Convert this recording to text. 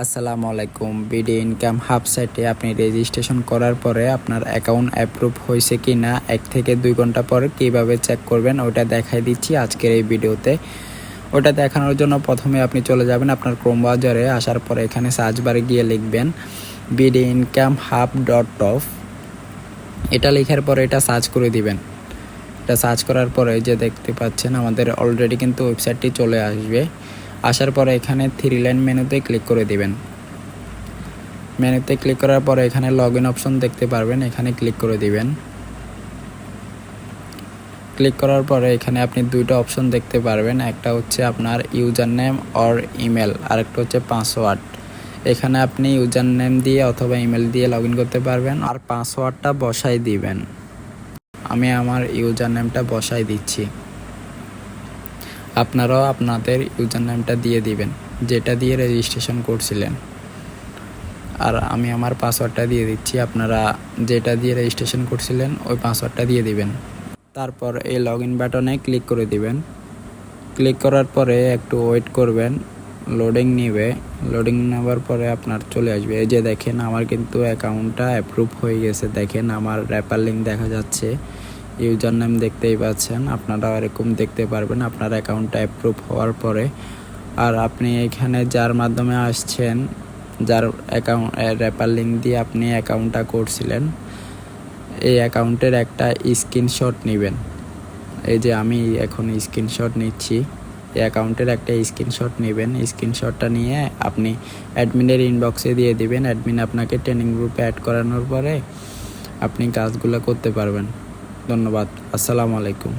আসসালামু আলাইকুম। BD income hub সাইটে আপনি রেজিস্ট্রেশন করার পরে আপনার অ্যাকাউন্ট অ্যাপ্রুভ হয়েছে কি না 1 থেকে 2 ঘন্টা পর কীভাবে চেক করবেন ওটা দেখাই দিচ্ছি আজকের এই ভিডিওতে। ওটা দেখানোর জন্য প্রথমে আপনি চলে যাবেন আপনার ক্রোম ব্রাউজারে। আসার পরে এখানে সার্চ বারে গিয়ে লিখবেন bdincomehub.top। এটা লেখার পরে এটা সার্চ করে দিবেন। এটা সার্চ করার পরে যে দেখতে পাচ্ছেন আমাদের অলরেডি কিন্তু ওয়েবসাইটটি চলে আসবে। আসার পরে এখানে 3 লাইন মেনুতে ক্লিক করে দিবেন। মেনুতে ক্লিক করার পরে এখানে লগ ইন অপশন দেখতে পারবেন, এখানে ক্লিক করে দিবেন। ক্লিক করার পরে এখানে আপনি দুইটা অপশন দেখতে পারবেন, একটা হচ্ছে আপনার ইউজার নেম অর ইমেল, আর একটা হচ্ছে পাসওয়ার্ড। এখানে আপনি ইউজার নেম দিয়ে অথবা ইমেল দিয়ে লগ ইন করতে পারবেন আর পাসওয়ার্ডটা বসাই দিবেন। আমি আমার ইউজার নেমটা বসাই দিচ্ছি, আপনারাও আপনাদের ইউজার নেমটা দিয়ে দিবেন যেটা দিয়ে রেজিস্ট্রেশন করছিলেন। আর আমি আমার পাসওয়ার্ডটা দিয়ে দিচ্ছি, আপনারা যেটা দিয়ে রেজিস্ট্রেশন করছিলেন ওই পাসওয়ার্ডটা দিয়ে দিবেন। তারপর এই লগ ইন বাটনে ক্লিক করে দিবেন। ক্লিক করার পরে একটু ওয়েট করবেন, লোডিং নেবে। লোডিং নেওয়ার পরে আপনার চলে আসবে। এই যে দেখেন আমার কিন্তু অ্যাকাউন্টটা অ্যাপ্রুভ হয়ে গেছে। দেখেন আমার রেফার লিঙ্ক দেখা যাচ্ছে, ইউজার নেম দেখতেই পাচ্ছেন। আপনারাও এরকম দেখতে পারবেন আপনার অ্যাকাউন্টটা অ্যাপ্রুভ হওয়ার পরে। আর আপনি এখানে যার মাধ্যমে আসছেন, যার অ্যাকাউন্ট রেফার লিঙ্ক দিয়ে আপনি অ্যাকাউন্টটা করছিলেন, এই অ্যাকাউন্টের একটা স্ক্রিনশট নেবেন। এই যে আমি এখন স্ক্রিনশট নিচ্ছি, এই অ্যাকাউন্টের একটা স্ক্রিনশট নেবেন। স্ক্রিনশটটা নিয়ে আপনি অ্যাডমিনের ইনবক্সে দিয়ে দিবেন। অ্যাডমিন আপনাকে ট্রেনিং গ্রুপে অ্যাড করানোর পরে আপনি কাজগুলো করতে পারবেন। ধন্যবাদ। আসসালামু আলাইকুম।